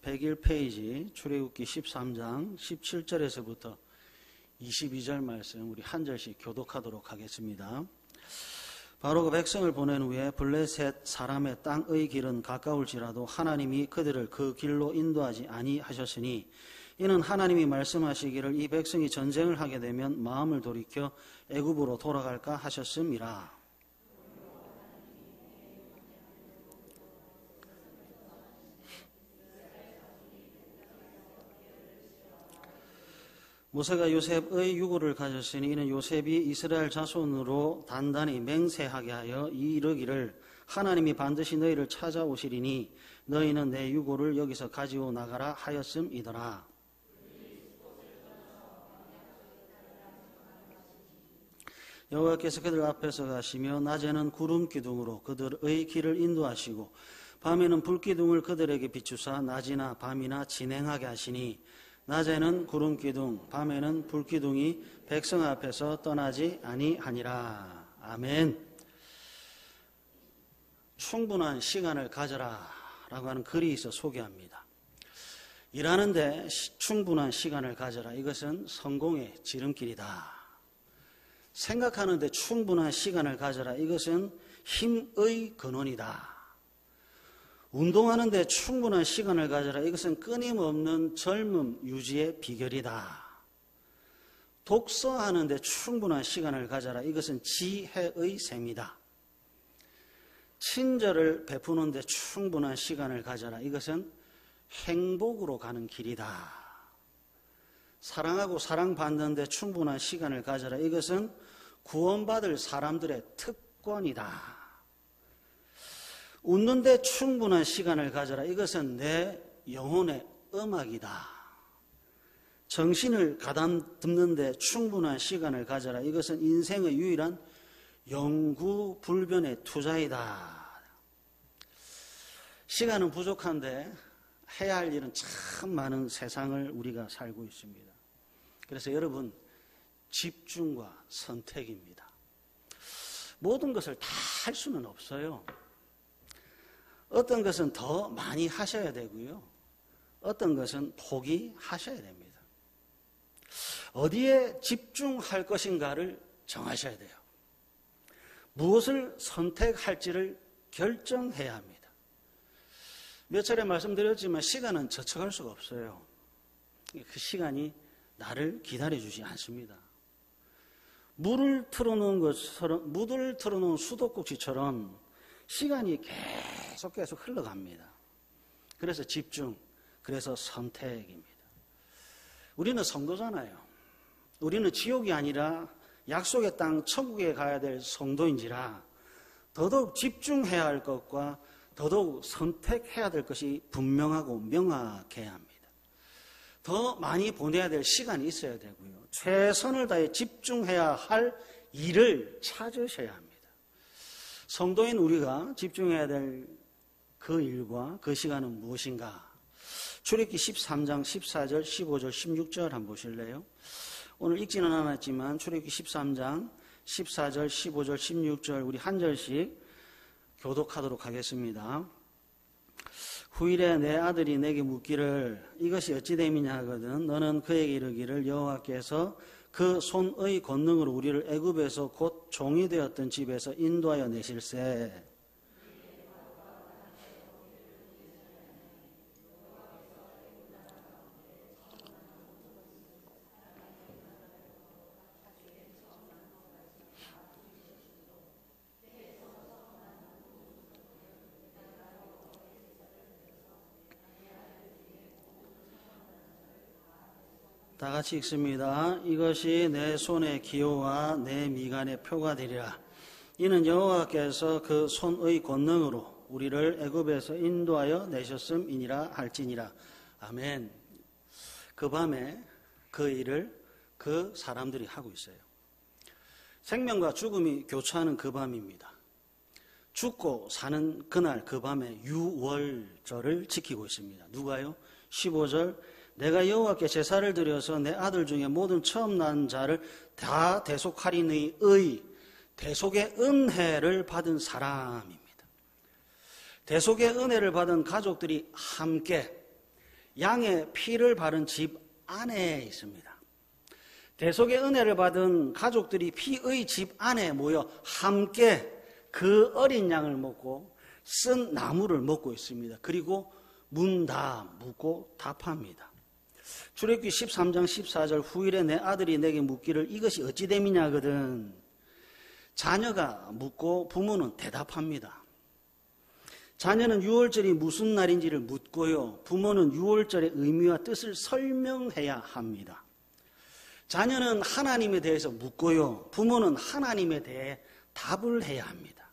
101페이지 출애굽기 13장 17절에서부터 22절 말씀 우리 한 절씩 교독하도록 하겠습니다. 바로 그 백성을 보낸 후에 블레셋 사람의 땅의 길은 가까울지라도 하나님이 그들을 그 길로 인도하지 아니하셨으니 이는 하나님이 말씀하시기를 이 백성이 전쟁을 하게 되면 마음을 돌이켜 애굽으로 돌아갈까 하셨음이라. 모세가 요셉의 유고를 가졌으니 이는 요셉이 이스라엘 자손으로 단단히 맹세하게 하여 이르기를 하나님이 반드시 너희를 찾아오시리니 너희는 내 유고를 여기서 가지고 나가라 하였음이더라. 여호와께서 그들 앞에서 가시며 낮에는 구름 기둥으로 그들의 길을 인도하시고 밤에는 불기둥을 그들에게 비추사 낮이나 밤이나 진행하게 하시니 낮에는 구름 기둥, 밤에는 불기둥이 백성 앞에서 떠나지 아니하니라. 아멘. 충분한 시간을 가져라 라고 하는 글이 있어 소개합니다. 일하는데 충분한 시간을 가져라. 이것은 성공의 지름길이다. 생각하는데 충분한 시간을 가져라. 이것은 힘의 근원이다. 운동하는데 충분한 시간을 가져라. 이것은 끊임없는 젊음 유지의 비결이다. 독서하는데 충분한 시간을 가져라. 이것은 지혜의 셈이다. 친절을 베푸는데 충분한 시간을 가져라. 이것은 행복으로 가는 길이다. 사랑하고 사랑받는데 충분한 시간을 가져라. 이것은 구원받을 사람들의 특권이다. 웃는데 충분한 시간을 가져라. 이것은 내 영혼의 음악이다. 정신을 가다듬는데 충분한 시간을 가져라. 이것은 인생의 유일한 영구불변의 투자이다. 시간은 부족한데 해야 할 일은 참 많은 세상을 우리가 살고 있습니다. 그래서 여러분, 집중과 선택입니다. 모든 것을 다 할 수는 없어요. 어떤 것은 더 많이 하셔야 되고요. 어떤 것은 포기하셔야 됩니다. 어디에 집중할 것인가를 정하셔야 돼요. 무엇을 선택할지를 결정해야 합니다. 몇 차례 말씀드렸지만 시간은 저촉할 수가 없어요. 그 시간이 나를 기다려주지 않습니다. 물을 틀어놓은 수도꼭지처럼 시간이 계속 흘러갑니다. 그래서 집중, 그래서 선택입니다. 우리는 성도잖아요. 우리는 지옥이 아니라 약속의 땅 천국에 가야 될 성도인지라 더더욱 집중해야 할 것과 더더욱 선택해야 될 것이 분명하고 명확해야 합니다. 더 많이 보내야 될 시간이 있어야 되고요. 최선을 다해 집중해야 할 일을 찾으셔야 합니다. 성도인 우리가 집중해야 될 그 일과 그 시간은 무엇인가? 출애굽기 13장 14절, 15절, 16절 한번 보실래요? 오늘 읽지는 않았지만 출애굽기 13장 14절, 15절, 16절 우리 한 절씩 교독하도록 하겠습니다. 후일에 내 아들이 내게 묻기를 이것이 어찌 됨이냐 하거든 너는 그에게 이르기를 여호와께서 그 손의 권능으로 우리를 애굽에서 곧 종이 되었던 집에서 인도하여 내실세. 다 같이 읽습니다. 이것이 내 손의 기호와 내 미간의 표가 되리라. 이는 여호와께서 그 손의 권능으로 우리를 애굽에서 인도하여 내셨음이니라 할지니라. 아멘. 그 밤에 그 일을 그 사람들이 하고 있어요. 생명과 죽음이 교차하는 그 밤입니다. 죽고 사는 그날 그 밤에 유월절을 지키고 있습니다. 누가요? 15절 내가 여호와께 제사를 드려서 내 아들 중에 모든 처음 난 자를 다 대속하리니의 대속의 은혜를 받은 사람입니다. 대속의 은혜를 받은 가족들이 함께 양의 피를 바른 집 안에 있습니다. 대속의 은혜를 받은 가족들이 피의 집 안에 모여 함께 그 어린 양을 먹고 쓴 나무를 먹고 있습니다. 그리고 문 다 묻고 답합니다. 출애굽기 13장 14절 후일에 내 아들이 내게 묻기를 이것이 어찌 됨이냐거든. 자녀가 묻고 부모는 대답합니다. 자녀는 유월절이 무슨 날인지를 묻고요. 부모는 유월절의 의미와 뜻을 설명해야 합니다. 자녀는 하나님에 대해서 묻고요. 부모는 하나님에 대해 답을 해야 합니다.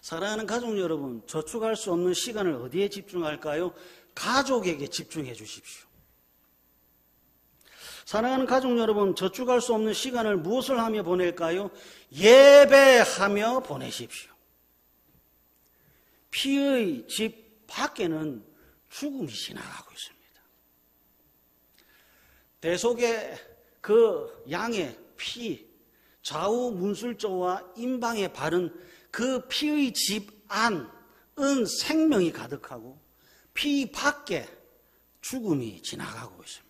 사랑하는 가족 여러분, 저축할 수 없는 시간을 어디에 집중할까요? 가족에게 집중해 주십시오. 사랑하는 가족 여러분, 저축할 수 없는 시간을 무엇을 하며 보낼까요? 예배하며 보내십시오. 피의 집 밖에는 죽음이 지나가고 있습니다. 대속의 그 양의 피, 좌우 문술조와 임방에 바른 그 피의 집 안은 생명이 가득하고 피 밖에 죽음이 지나가고 있습니다.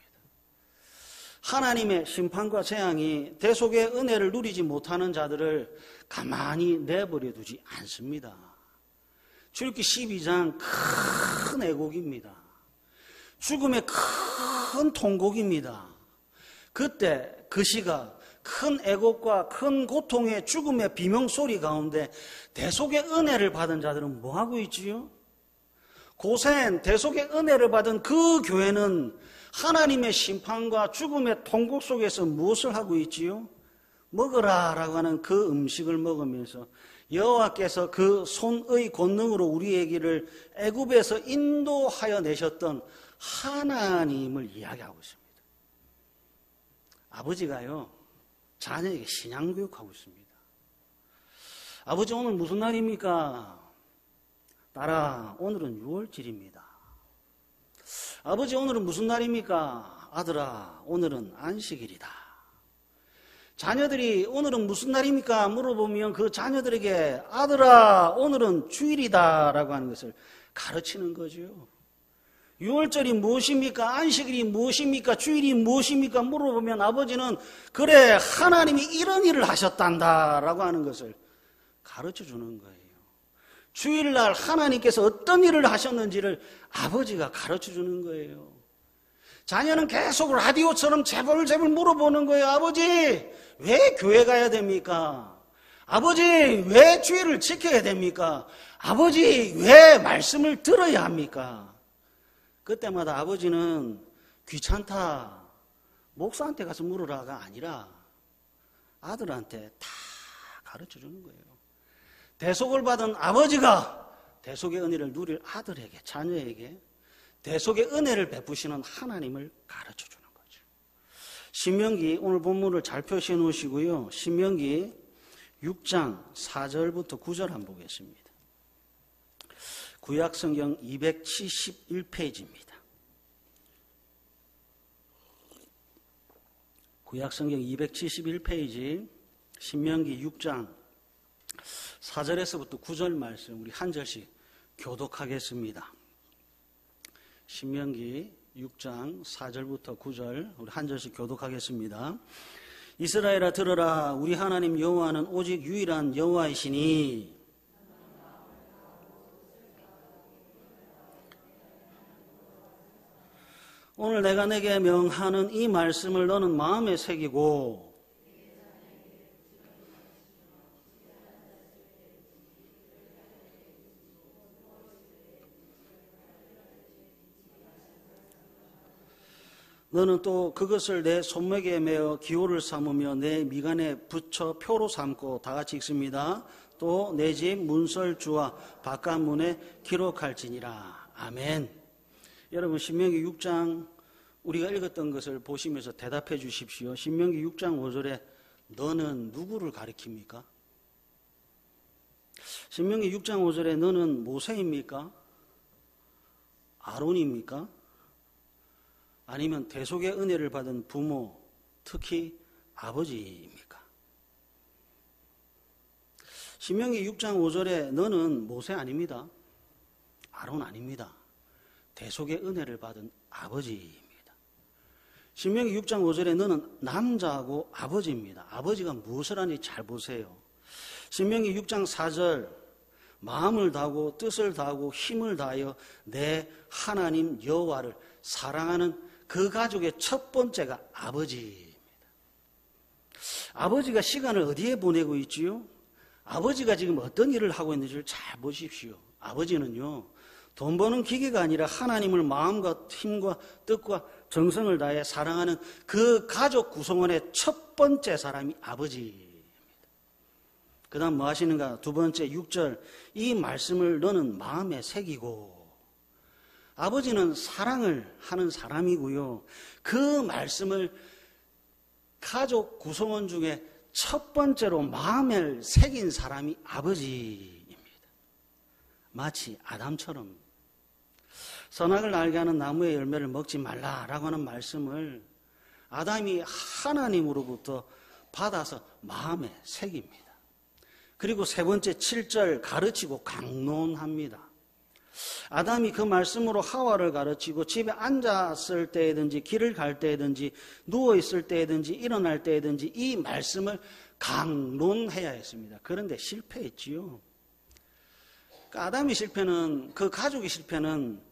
하나님의 심판과 재앙이 대속의 은혜를 누리지 못하는 자들을 가만히 내버려 두지 않습니다. 출애굽기 12장 큰 애곡입니다. 죽음의 큰 통곡입니다. 그때 그 시가 큰 애곡과 큰 고통의 죽음의 비명소리 가운데 대속의 은혜를 받은 자들은 뭐하고 있지요? 고센 대속의 은혜를 받은 그 교회는 하나님의 심판과 죽음의 통곡 속에서 무엇을 하고 있지요? 먹으라라고 하는 그 음식을 먹으면서 여호와께서 그 손의 권능으로 우리에게를 애굽에서 인도하여 내셨던 하나님을 이야기하고 있습니다. 아버지가요, 자녀에게 신앙교육하고 있습니다. 아버지, 오늘 무슨 날입니까? 딸아, 오늘은 6월절입니다. 아버지, 오늘은 무슨 날입니까? 아들아, 오늘은 안식일이다. 자녀들이 오늘은 무슨 날입니까? 물어보면 그 자녀들에게 아들아, 오늘은 주일이다 라고 하는 것을 가르치는 거죠. 6월절이 무엇입니까? 안식일이 무엇입니까? 주일이 무엇입니까? 물어보면 아버지는 그래, 하나님이 이런 일을 하셨단다 라고 하는 것을 가르쳐 주는 거예요. 주일날 하나님께서 어떤 일을 하셨는지를 아버지가 가르쳐 주는 거예요. 자녀는 계속 라디오처럼 재벌 물어보는 거예요. 아버지, 왜 교회 가야 됩니까? 아버지, 왜 주일을 지켜야 됩니까? 아버지, 왜 말씀을 들어야 합니까? 그때마다 아버지는 귀찮다, 목사한테 가서 물으라가 아니라 아들한테 다 가르쳐 주는 거예요. 대속을 받은 아버지가 대속의 은혜를 누릴 아들에게, 자녀에게 대속의 은혜를 베푸시는 하나님을 가르쳐 주는 거죠. 신명기, 오늘 본문을 잘 표시해 놓으시고요. 신명기 6장 4절부터 9절 한번 보겠습니다. 구약성경 271페이지입니다. 구약성경 271페이지 신명기 6장 4절에서부터 9절 말씀 우리 한 절씩 교독하겠습니다. 신명기 6장 4절부터 9절 우리 한 절씩 교독하겠습니다. 이스라엘아 들으라, 우리 하나님 여호와는 오직 유일한 여호와이시니 오늘 내가 내게 명하는 이 말씀을 너는 마음에 새기고 너는 또 그것을 내 손목에 매어 기호를 삼으며 내 미간에 붙여 표로 삼고, 다 같이 읽습니다. 또 내 집 문설주와 바깥문에 기록할지니라. 아멘. 여러분, 신명기 6장 우리가 읽었던 것을 보시면서 대답해 주십시오. 신명기 6장 5절에 너는 누구를 가리킵니까? 신명기 6장 5절에 너는 모세입니까? 아론입니까? 아니면 대속의 은혜를 받은 부모, 특히 아버지입니까? 신명기 6장 5절에 너는 모세 아닙니다. 아론 아닙니다. 대속의 은혜를 받은 아버지입니다. 신명기 6장 5절에 너는 남자하고 아버지입니다. 아버지가 무엇을 하는지 잘 보세요. 신명기 6장 4절 마음을 다하고 뜻을 다하고 힘을 다하여 내 하나님 여호와를 사랑하는 그 가족의 첫 번째가 아버지입니다. 아버지가 시간을 어디에 보내고 있지요? 아버지가 지금 어떤 일을 하고 있는지를 잘 보십시오. 아버지는요, 돈 버는 기계가 아니라 하나님을 마음과 힘과 뜻과 정성을 다해 사랑하는 그 가족 구성원의 첫 번째 사람이 아버지입니다. 그 다음 뭐 하시는가? 두 번째 6절 이 말씀을 너는 마음에 새기고. 아버지는 사랑을 하는 사람이고요. 그 말씀을 가족 구성원 중에 첫 번째로 마음에 새긴 사람이 아버지입니다. 마치 아담처럼 선악을 알게 하는 나무의 열매를 먹지 말라라고 하는 말씀을 아담이 하나님으로부터 받아서 마음에 새깁니다. 그리고 세 번째 7절 가르치고 강론합니다. 아담이 그 말씀으로 하와를 가르치고 집에 앉았을 때든지 길을 갈 때든지 누워있을 때든지 일어날 때든지 이 말씀을 강론해야 했습니다. 그런데 실패했지요. 아담의 실패는, 그 가족의 실패는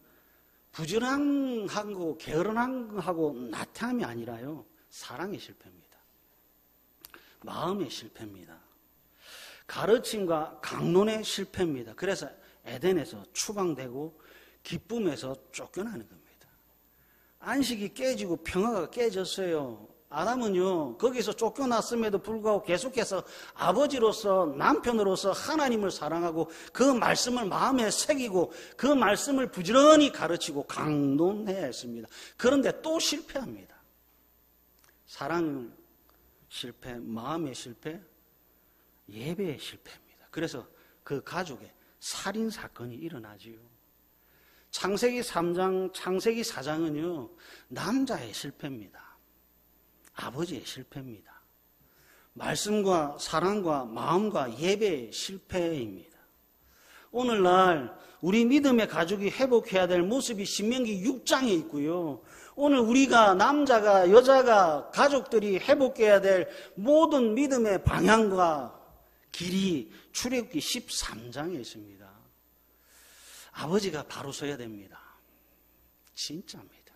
부지런하고 게으름하고 나태함이 아니라요, 사랑의 실패입니다. 마음의 실패입니다. 가르침과 강론의 실패입니다. 그래서 에덴에서 추방되고 기쁨에서 쫓겨나는 겁니다. 안식이 깨지고 평화가 깨졌어요. 아담은요, 거기서 쫓겨났음에도 불구하고 계속해서 아버지로서, 남편으로서 하나님을 사랑하고 그 말씀을 마음에 새기고 그 말씀을 부지런히 가르치고 강론해야 했습니다. 그런데 또 실패합니다. 사랑 실패, 마음의 실패, 예배의 실패입니다. 그래서 그 가족에 살인 사건이 일어나지요. 창세기 3장, 창세기 4장은요, 남자의 실패입니다. 아버지의 실패입니다. 말씀과 사랑과 마음과 예배의 실패입니다. 오늘날 우리 믿음의 가족이 회복해야 될 모습이 신명기 6장에 있고요. 오늘 우리가 남자가 여자가 가족들이 회복해야 될 모든 믿음의 방향과 길이 출애굽기 13장에 있습니다. 아버지가 바로 서야 됩니다. 진짜입니다.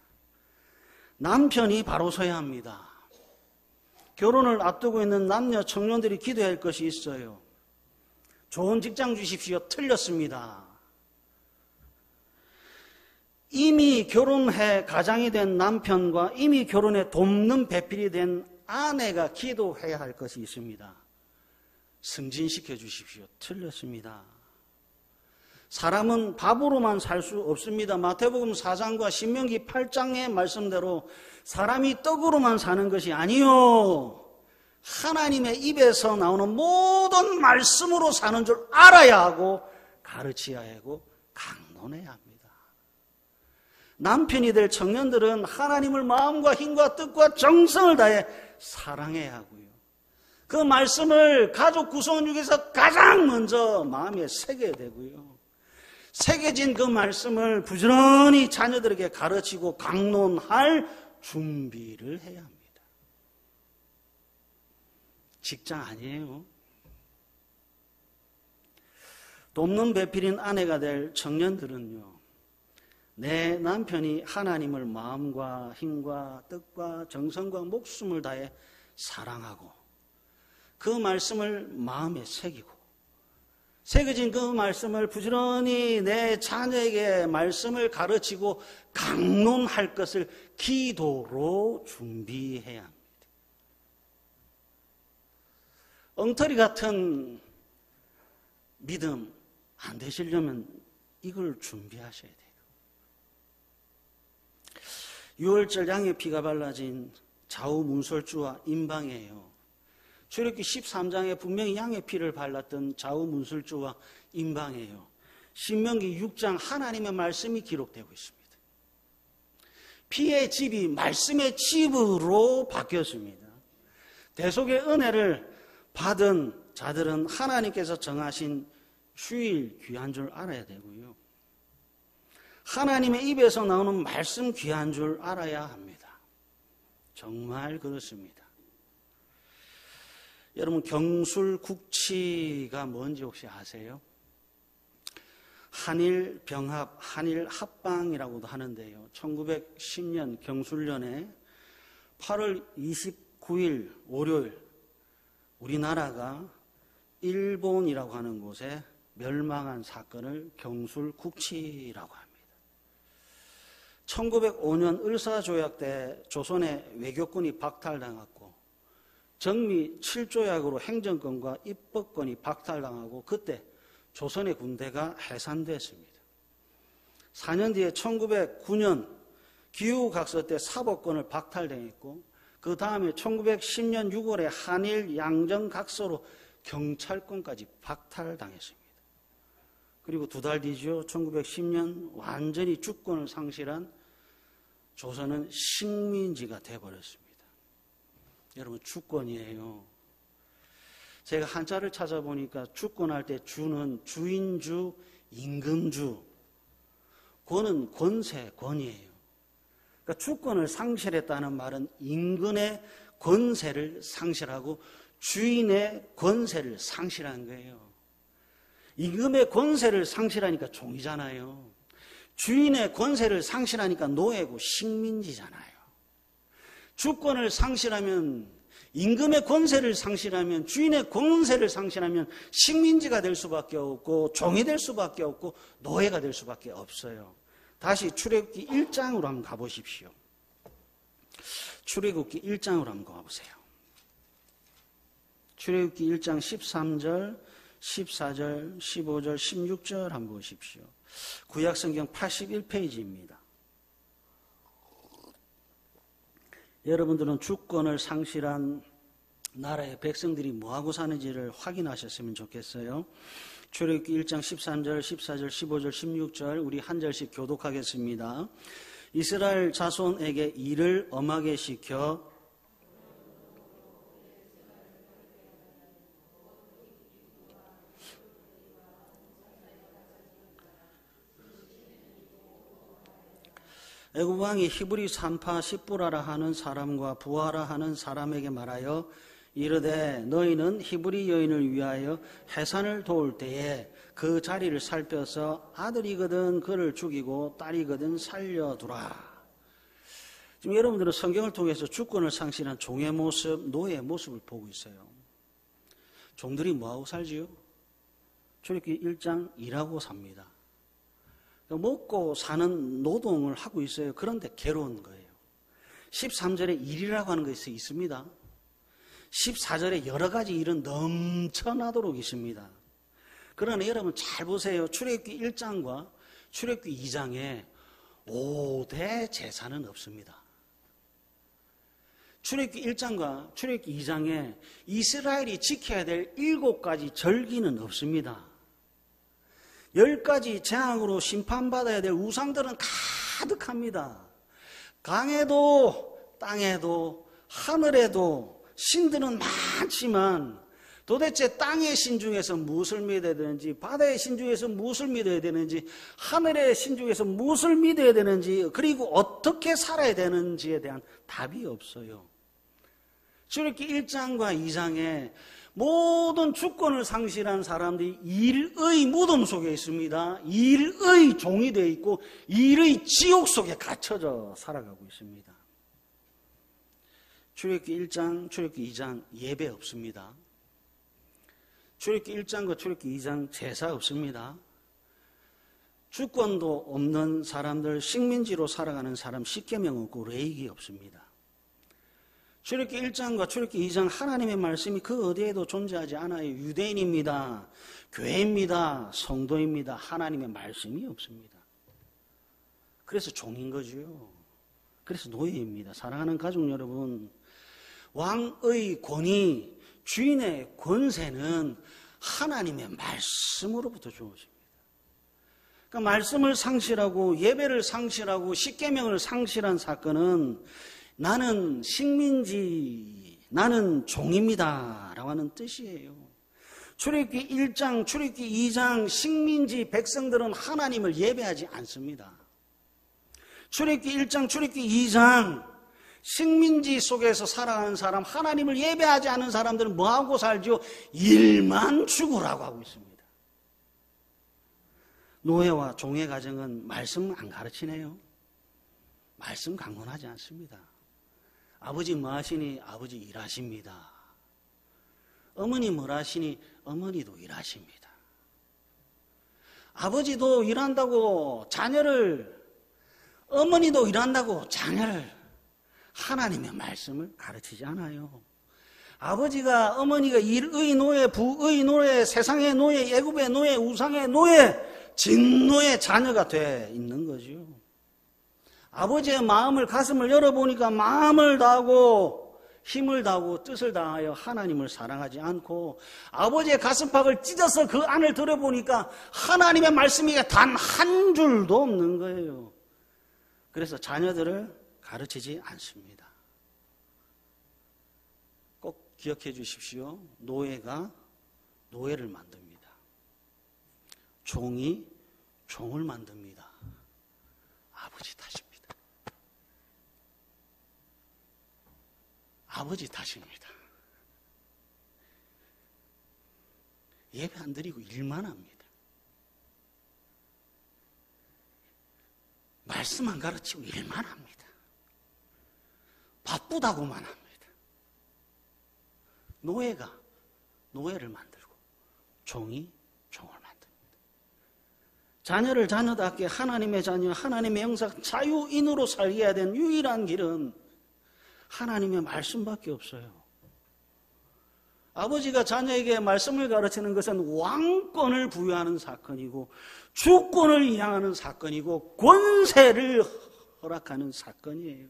남편이 바로 서야 합니다. 결혼을 앞두고 있는 남녀 청년들이 기도해야 할 것이 있어요. 좋은 직장 주십시오. 틀렸습니다. 이미 결혼해 가장이 된 남편과 이미 결혼해 돕는 배필이 된 아내가 기도해야 할 것이 있습니다. 승진시켜 주십시오. 틀렸습니다. 사람은 밥으로만 살 수 없습니다. 마태복음 4장과 신명기 8장의 말씀대로 사람이 떡으로만 사는 것이 아니요, 하나님의 입에서 나오는 모든 말씀으로 사는 줄 알아야 하고 가르쳐야 하고 강론해야 합니다. 남편이 될 청년들은 하나님을 마음과 힘과 뜻과 정성을 다해 사랑해야 하고요. 그 말씀을 가족 구성원 중에서 가장 먼저 마음에 새겨야 되고요. 새겨진 그 말씀을 부지런히 자녀들에게 가르치고 강론할 준비를 해야 합니다. 직장 아니에요. 돕는 배필인 아내가 될 청년들은요, 내 남편이 하나님을 마음과 힘과 뜻과 정성과 목숨을 다해 사랑하고 그 말씀을 마음에 새기고 새겨진 그 말씀을 부지런히 내 자녀에게 말씀을 가르치고 강론할 것을 기도로 준비해야 합니다. 엉터리 같은 믿음 안 되시려면 이걸 준비하셔야 돼요. 유월절 양의 피가 발라진 좌우 문설주와 임방이에요. 출애굽기 13장에 분명히 양의 피를 발랐던 좌우 문설주와 임방이에요. 신명기 6장 하나님의 말씀이 기록되고 있습니다. 피의 집이 말씀의 집으로 바뀌었습니다. 대속의 은혜를 받은 자들은 하나님께서 정하신 주일 귀한 줄 알아야 되고요. 하나님의 입에서 나오는 말씀 귀한 줄 알아야 합니다. 정말 그렇습니다. 여러분, 경술국치가 뭔지 혹시 아세요? 한일 병합, 한일 합방이라고도 하는데요. 1910년 경술년에 8월 29일 월요일 우리나라가 일본이라고 하는 곳에 멸망한 사건을 경술국치라고 합니다. 1905년 을사조약 때 조선의 외교권이 박탈당했고 정미 7조약으로 행정권과 입법권이 박탈당하고 그때 조선의 군대가 해산됐습니다. 4년 뒤에 1909년 기후각서 때 사법권을 박탈당했고 그 다음에 1910년 6월에 한일 양정각서로 경찰권까지 박탈당했습니다. 그리고 두 달 뒤죠. 1910년 완전히 주권을 상실한 조선은 식민지가 되어버렸습니다. 여러분, 주권이에요. 제가 한자를 찾아보니까 주권할 때 주는 주인주, 임금주, 권은 권세, 권이에요. 그러니까 주권을 상실했다는 말은 임금의 권세를 상실하고 주인의 권세를 상실한 거예요. 임금의 권세를 상실하니까 종이잖아요. 주인의 권세를 상실하니까 노예고 식민지잖아요. 주권을 상실하면, 임금의 권세를 상실하면, 주인의 권세를 상실하면 식민지가 될 수밖에 없고 종이 될 수밖에 없고 노예가 될 수밖에 없어요. 다시 출애굽기 1장으로 한번 가보십시오. 출애굽기 1장으로 한번 가보세요. 출애굽기 1장 13절, 14절, 15절, 16절 한번 보십시오. 구약성경 81페이지입니다. 여러분들은 주권을 상실한 나라의 백성들이 뭐하고 사는지를 확인하셨으면 좋겠어요. 출애굽기 1장 13절, 14절, 15절, 16절 우리 한 절씩 교독하겠습니다. 이스라엘 자손에게 일을 엄하게 시켜 애굽 왕이 히브리 산파 십부라라 하는 사람과 부하라 하는 사람에게 말하여 이르되 너희는 히브리 여인을 위하여 해산을 도울 때에 그 자리를 살펴서 아들이거든 그를 죽이고 딸이거든 살려두라. 지금 여러분들은 성경을 통해서 주권을 상실한 종의 모습, 노예의 모습을 보고 있어요. 종들이 뭐하고 살지요? 출애굽기 1장 일하고 삽니다. 먹고 사는 노동을 하고 있어요. 그런데 괴로운 거예요. 13절에 일이라고 하는 것이 있습니다. 14절에 여러 가지 일은 넘쳐나도록 있습니다. 그러나 여러분 잘 보세요. 출애굽기 1장과 출애굽기 2장에 5대 제사는 없습니다. 출애굽기 1장과 출애굽기 2장에 이스라엘이 지켜야 될 7가지 절기는 없습니다. 10가지 재앙으로 심판받아야 될 우상들은 가득합니다. 강에도 땅에도 하늘에도 신들은 많지만 도대체 땅의 신 중에서 무엇을 믿어야 되는지, 바다의 신 중에서 무엇을 믿어야 되는지, 하늘의 신 중에서 무엇을 믿어야 되는지, 그리고 어떻게 살아야 되는지에 대한 답이 없어요. 출애굽기 1장과 2장에 모든 주권을 상실한 사람들이 일의 무덤 속에 있습니다. 일의 종이 되어 있고 일의 지옥 속에 갇혀져 살아가고 있습니다. 출애굽기 1장, 출애굽기 2장 예배 없습니다. 출애굽기 1장과 출애굽기 2장 제사 없습니다. 주권도 없는 사람들, 식민지로 살아가는 사람 십계명 없고 레위기 없습니다. 출애굽기 1장과 출애굽기 2장 하나님의 말씀이 그 어디에도 존재하지 않아요. 유대인입니다. 교회입니다. 성도입니다. 하나님의 말씀이 없습니다. 그래서 종인 거죠. 그래서 노예입니다. 사랑하는 가족 여러분, 왕의 권위, 주인의 권세는 하나님의 말씀으로부터 주어집니다. 그러니까 말씀을 상실하고 예배를 상실하고 십계명을 상실한 사건은 나는 식민지, 나는 종입니다 라고 하는 뜻이에요. 출애굽기 1장, 출애굽기 2장 식민지 백성들은 하나님을 예배하지 않습니다. 출애굽기 1장, 출애굽기 2장 식민지 속에서 살아가는 사람, 하나님을 예배하지 않는 사람들은 뭐하고 살죠? 일만 추구라고 하고 있습니다. 노예와 종의 가정은 말씀 안 가르치네요. 말씀 강론하지 않습니다. 아버지 뭐 하시니? 아버지 일하십니다. 어머니 뭘 하시니? 어머니도 일하십니다. 아버지도 일한다고 자녀를, 어머니도 일한다고 자녀를 하나님의 말씀을 가르치지 않아요. 아버지가, 어머니가 일의 노예, 부의 노예, 세상의 노예, 애굽의 노예, 우상의 노예, 진노의 자녀가 돼 있는 거죠. 아버지의 마음을, 가슴을 열어보니까 마음을 다하고 힘을 다하고 뜻을 다하여 하나님을 사랑하지 않고, 아버지의 가슴팍을 찢어서 그 안을 들여보니까 하나님의 말씀이 단 한 줄도 없는 거예요. 그래서 자녀들을 가르치지 않습니다. 꼭 기억해 주십시오. 노예가 노예를 만듭니다. 종이 종을 만듭니다. 아버지 탓입니다. 아버지 탓입니다. 예배 안 드리고 일만 합니다. 말씀 안 가르치고 일만 합니다. 바쁘다고만 합니다. 노예가 노예를 만들고 종이 종을 만듭니다. 자녀를 자녀답게 하나님의 자녀, 하나님의 형상, 자유인으로 살게 해야 되는 유일한 길은 하나님의 말씀밖에 없어요. 아버지가 자녀에게 말씀을 가르치는 것은 왕권을 부여하는 사건이고, 주권을 이양하는 사건이고, 권세를 허락하는 사건이에요.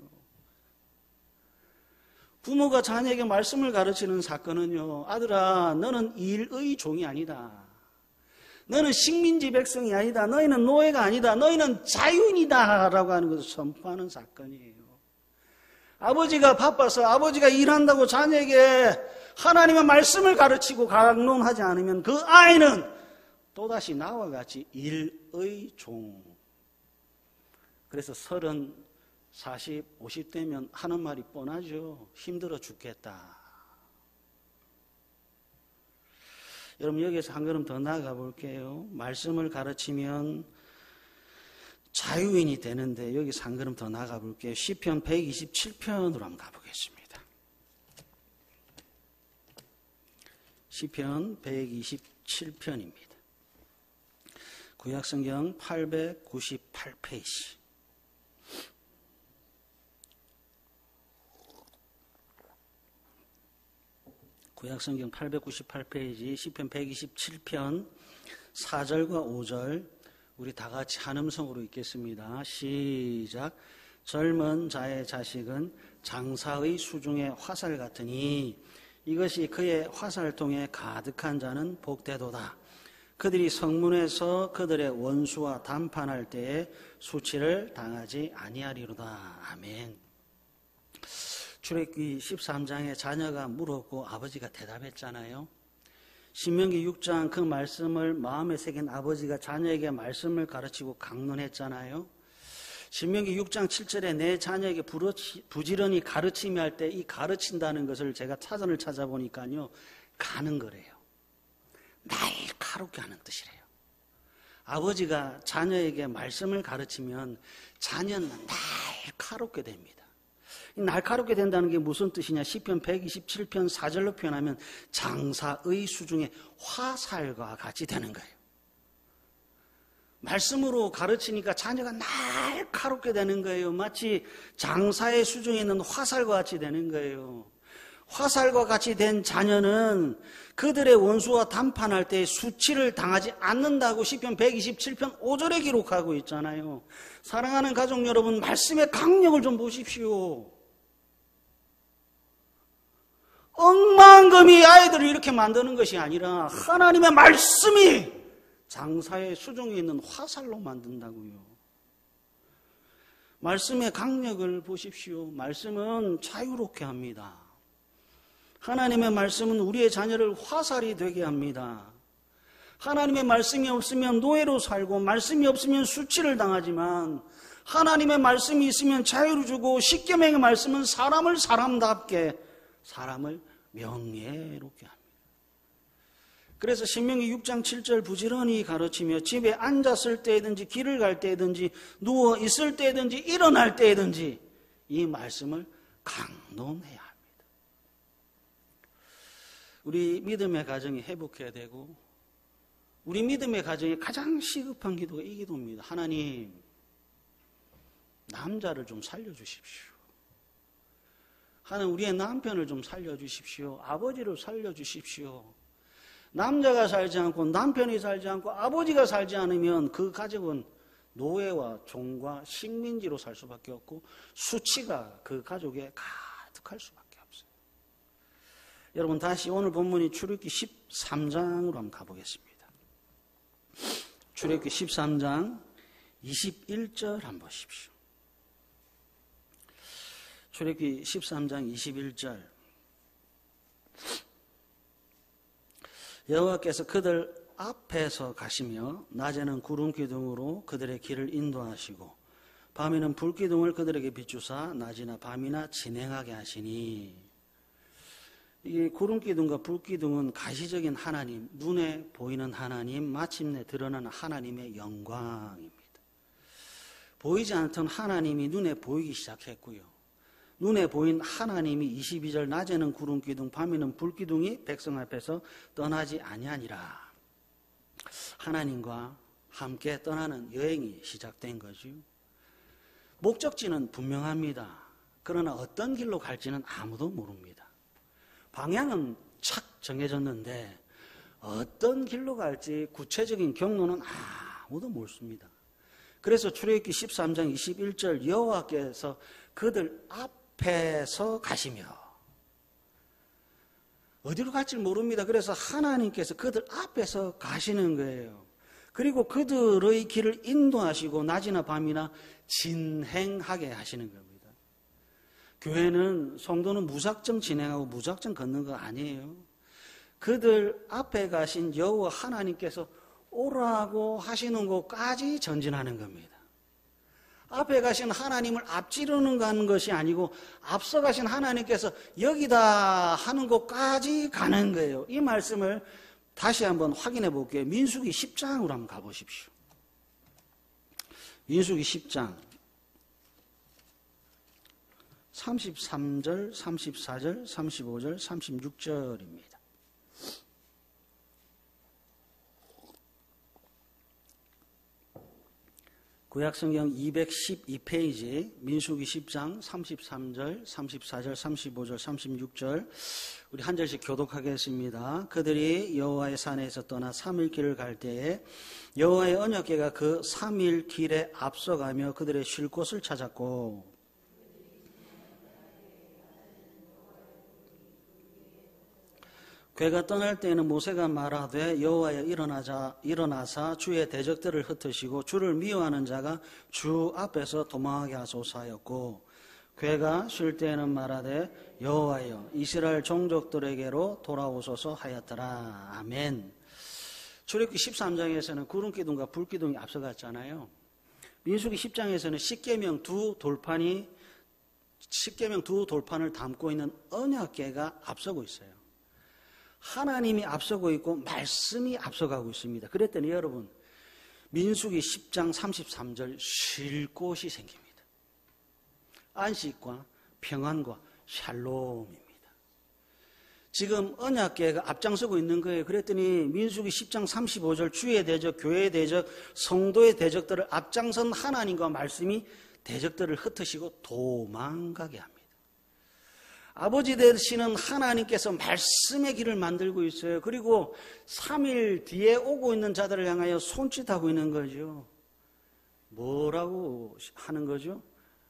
부모가 자녀에게 말씀을 가르치는 사건은요, 아들아, 너는 일의 종이 아니다. 너는 식민지 백성이 아니다. 너희는 노예가 아니다. 너희는 자유인이다. 라고 하는 것을 선포하는 사건이에요. 아버지가 바빠서 아버지가 일한다고 자녀에게 하나님의 말씀을 가르치고 강론하지 않으면 그 아이는 또다시 나와 같이 일의 종. 그래서 30, 40, 50대면 하는 말이 뻔하죠. 힘들어 죽겠다. 여러분, 여기서 한 걸음 더 나아가 볼게요. 말씀을 가르치면 자유인이 되는데, 여기서 한 걸음 더 나아가 볼게요. 시편 127편으로 한번 가보겠습니다. 시편 127편입니다. 구약성경 898페이지. 구약성경 898페이지 시편 127편 4절과 5절 우리 다 같이 한 음성으로 읽겠습니다. 시작. 젊은 자의 자식은 장사의 수중의 화살 같으니 이것이 그의 화살통에 가득한 자는 복되도다. 그들이 성문에서 그들의 원수와 담판할 때에 수치를 당하지 아니하리로다. 아멘. 출애굽기 13장에 자녀가 물었고 아버지가 대답했잖아요. 신명기 6장 그 말씀을 마음에 새긴 아버지가 자녀에게 말씀을 가르치고 강론했잖아요. 신명기 6장 7절에 내 자녀에게 부지런히 가르치며 할 때 이 가르친다는 것을 제가 사전을 찾아보니까요, 가는 거래요. 날카롭게 하는 뜻이래요. 아버지가 자녀에게 말씀을 가르치면 자녀는 날카롭게 됩니다. 날카롭게 된다는 게 무슨 뜻이냐? 시편 127편 4절로 표현하면 장사의 수중에 화살과 같이 되는 거예요. 말씀으로 가르치니까 자녀가 날카롭게 되는 거예요. 마치 장사의 수중에 있는 화살과 같이 되는 거예요. 화살과 같이 된 자녀는 그들의 원수와 담판할 때 수치를 당하지 않는다고 시편 127편 5절에 기록하고 있잖아요. 사랑하는 가족 여러분, 말씀의 강력을 좀 보십시오. 억만금이 아이들을 이렇게 만드는 것이 아니라 하나님의 말씀이 장사의 수중에 있는 화살로 만든다고요. 말씀의 강력을 보십시오. 말씀은 자유롭게 합니다. 하나님의 말씀은 우리의 자녀를 화살이 되게 합니다. 하나님의 말씀이 없으면 노예로 살고 말씀이 없으면 수치를 당하지만 하나님의 말씀이 있으면 자유를 주고 십계명의 말씀은 사람을 사람답게, 사람을 명예롭게 합니다. 그래서 신명기 6장 7절 부지런히 가르치며 집에 앉았을 때든지 길을 갈 때든지 누워 있을 때든지 일어날 때든지 이 말씀을 강론해야 합니다. 우리 믿음의 가정이 회복해야 되고 우리 믿음의 가정에 가장 시급한 기도가 이 기도입니다. 하나님, 남자를 좀 살려주십시오. 하나님, 우리의 남편을 좀 살려주십시오. 아버지를 살려주십시오. 남자가 살지 않고 남편이 살지 않고 아버지가 살지 않으면 그 가족은 노예와 종과 식민지로 살 수밖에 없고 수치가 그 가족에 가득할 수밖에 없어요. 여러분, 다시 오늘 본문이 출애굽기 13장으로 한번 가보겠습니다. 출애굽기 13장 21절 한번 보십시오. 출애굽기 13장 21절. 여호와께서 그들 앞에서 가시며 낮에는 구름 기둥으로 그들의 길을 인도하시고 밤에는 불 기둥을 그들에게 비추사 낮이나 밤이나 진행하게 하시니, 이 구름 기둥과 불 기둥은 가시적인 하나님, 눈에 보이는 하나님, 마침내 드러나는 하나님의 영광입니다. 보이지 않던 하나님이 눈에 보이기 시작했고요. 눈에 보인 하나님이 22절 낮에는 구름 기둥 밤에는 불 기둥이 백성 앞에서 떠나지 아니하니라. 하나님과 함께 떠나는 여행이 시작된 거죠. 목적지는 분명합니다. 그러나 어떤 길로 갈지는 아무도 모릅니다. 방향은 착 정해졌는데 어떤 길로 갈지 구체적인 경로는 아무도 모릅니다. 그래서 출애굽기 13장 21절 여호와께서 그들 앞에서 가시며, 어디로 갈지 모릅니다. 그래서 하나님께서 그들 앞에서 가시는 거예요. 그리고 그들의 길을 인도하시고 낮이나 밤이나 진행하게 하시는 겁니다. 교회는, 성도는 무작정 진행하고 무작정 걷는 거 아니에요. 그들 앞에 가신 여호와 하나님께서 오라고 하시는 곳까지 전진하는 겁니다. 앞에 가신 하나님을 앞지르는 가는 것이 아니고 앞서 가신 하나님께서 여기다 하는 곳까지 가는 거예요. 이 말씀을 다시 한번 확인해 볼게요. 민수기 10장으로 한번 가보십시오. 민수기 10장 33절, 34절, 35절, 36절입니다. 구약성경 212페이지 민수기 10장 33절, 34절, 35절, 36절 우리 한 절씩 교독하겠습니다. 그들이 여호와의 산에서 떠나 3일 길을 갈 때에 여호와의 언약궤가 그 3일 길에 앞서가며 그들의 쉴 곳을 찾았고, 궤가 떠날 때에는 모세가 말하되 여호와여 일어나사 주의 대적들을 흩으시고 주를 미워하는 자가 주 앞에서 도망하게 하소서 하였고, 궤가 쉴 때에는 말하되 여호와여 이스라엘 종족들에게로 돌아오소서 하였더라. 아멘. 출애굽기 13장에서는 구름기둥과 불기둥이 앞서갔잖아요. 민수기 10장에서는 십계명 두 돌판을 담고 있는 언약궤가 앞서고 있어요. 하나님이 앞서고 있고 말씀이 앞서가고 있습니다. 그랬더니 여러분, 민수기 10장 33절 쉴 곳이 생깁니다. 안식과 평안과 샬롬입니다. 지금 언약궤가 앞장서고 있는 거예요. 그랬더니 민수기 10장 35절 주의 대적, 교회의 대적, 성도의 대적들을 앞장선 하나님과 말씀이 대적들을 흩으시고 도망가게 합니다. 아버지 되시는 하나님께서 말씀의 길을 만들고 있어요. 그리고 3일 뒤에 오고 있는 자들을 향하여 손짓하고 있는 거죠. 뭐라고 하는 거죠?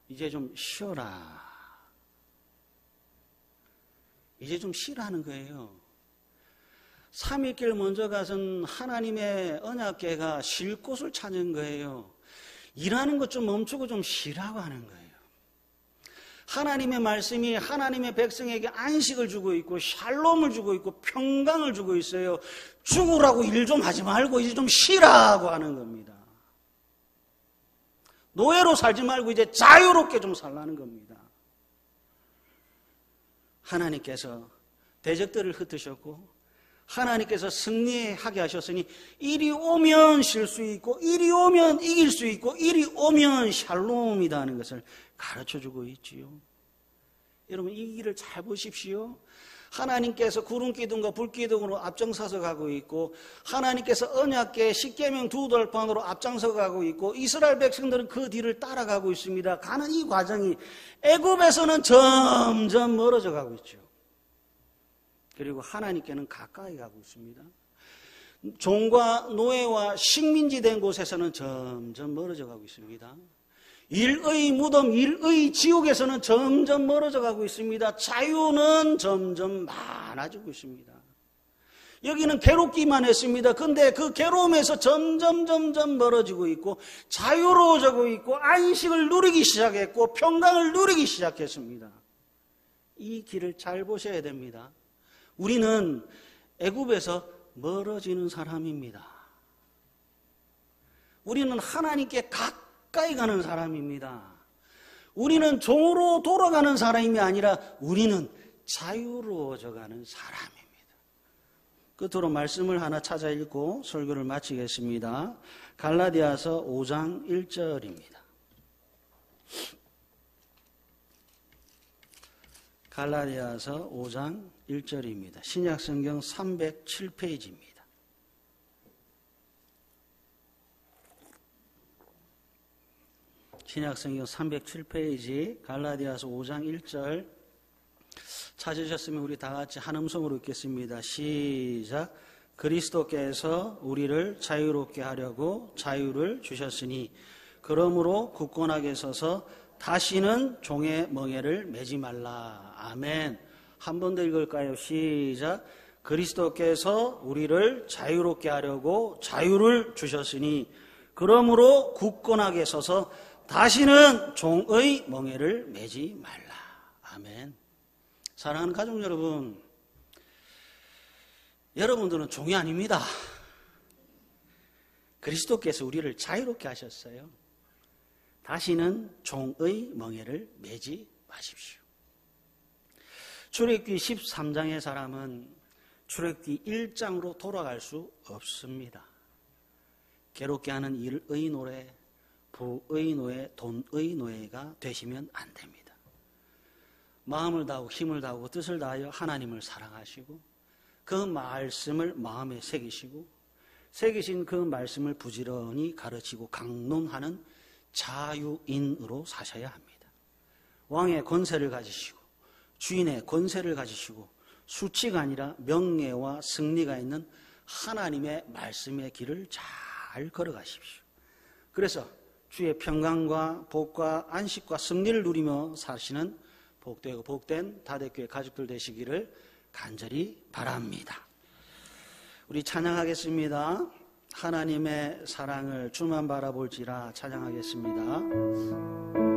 이제 좀 쉬어라. 이제 좀 쉬라는 거예요. 3일 길 먼저 가선 하나님의 언약궤가 쉴 곳을 찾은 거예요. 일하는 것 좀 멈추고 좀 쉬라고 하는 거예요. 하나님의 말씀이 하나님의 백성에게 안식을 주고 있고 샬롬을 주고 있고 평강을 주고 있어요. 죽으라고 일 좀 하지 말고 이제 좀 쉬라고 하는 겁니다. 노예로 살지 말고 이제 자유롭게 좀 살라는 겁니다. 하나님께서 대적들을 흩으셨고 하나님께서 승리하게 하셨으니 이리 오면 쉴 수 있고 이리 오면 이길 수 있고 이리 오면 샬롬이다 하는 것을 가르쳐주고 있지요. 여러분 이 길을 잘 보십시오. 하나님께서 구름기둥과 불기둥으로 앞장서서 가고 있고 하나님께서 언약궤 십계명 두 돌판으로 앞장서 가고 있고 이스라엘 백성들은 그 뒤를 따라가고 있습니다. 가는 이 과정이 애굽에서는 점점 멀어져 가고 있죠. 그리고 하나님께는 가까이 가고 있습니다. 종과 노예와 식민지 된 곳에서는 점점 멀어져 가고 있습니다. 일의 무덤, 일의 지옥에서는 점점 멀어져 가고 있습니다. 자유는 점점 많아지고 있습니다. 여기는 괴롭기만 했습니다. 근데 그 괴로움에서 점점 멀어지고 있고 자유로워지고 있고 안식을 누리기 시작했고 평강을 누리기 시작했습니다. 이 길을 잘 보셔야 됩니다. 우리는 애굽에서 멀어지는 사람입니다. 우리는 하나님께 가까이 가는 사람입니다. 우리는 종으로 돌아가는 사람이 아니라 우리는 자유로워져 가는 사람입니다. 끝으로 말씀을 하나 찾아 읽고 설교를 마치겠습니다. 갈라디아서 5장 1절입니다. 갈라디아서 5장 1절입니다. 신약성경 307페이지입니다. 신약성경 307페이지 갈라디아서 5장 1절 찾으셨으면 우리 다 같이 한 음성으로 읽겠습니다. 시작. 그리스도께서 우리를 자유롭게 하려고 자유를 주셨으니 그러므로 굳건하게 서서 다시는 종의 멍에를 매지 말라. 아멘. 한 번 더 읽을까요? 시작. 그리스도께서 우리를 자유롭게 하려고 자유를 주셨으니 그러므로 굳건하게 서서 다시는 종의 멍에를 매지 말라. 아멘. 사랑하는 가족 여러분, 여러분들은 종이 아닙니다. 그리스도께서 우리를 자유롭게 하셨어요. 다시는 종의 멍에를 매지 마십시오. 출애굽기 13장의 사람은 출애굽기 1장으로 돌아갈 수 없습니다. 괴롭게 하는 일의 노예, 부의 노예, 돈의 노예가 되시면 안 됩니다. 마음을 다하고 힘을 다하고 뜻을 다하여 하나님을 사랑하시고 그 말씀을 마음에 새기시고 새기신 그 말씀을 부지런히 가르치고 강론하는 자유인으로 사셔야 합니다. 왕의 권세를 가지시고 주인의 권세를 가지시고 수치가 아니라 명예와 승리가 있는 하나님의 말씀의 길을 잘 걸어가십시오. 그래서 주의 평강과 복과 안식과 승리를 누리며 사시는 복되고 복된 다대교회 가족들 되시기를 간절히 바랍니다. 우리 찬양하겠습니다. 하나님의 사랑을 주만 바라볼지라 찬양하겠습니다.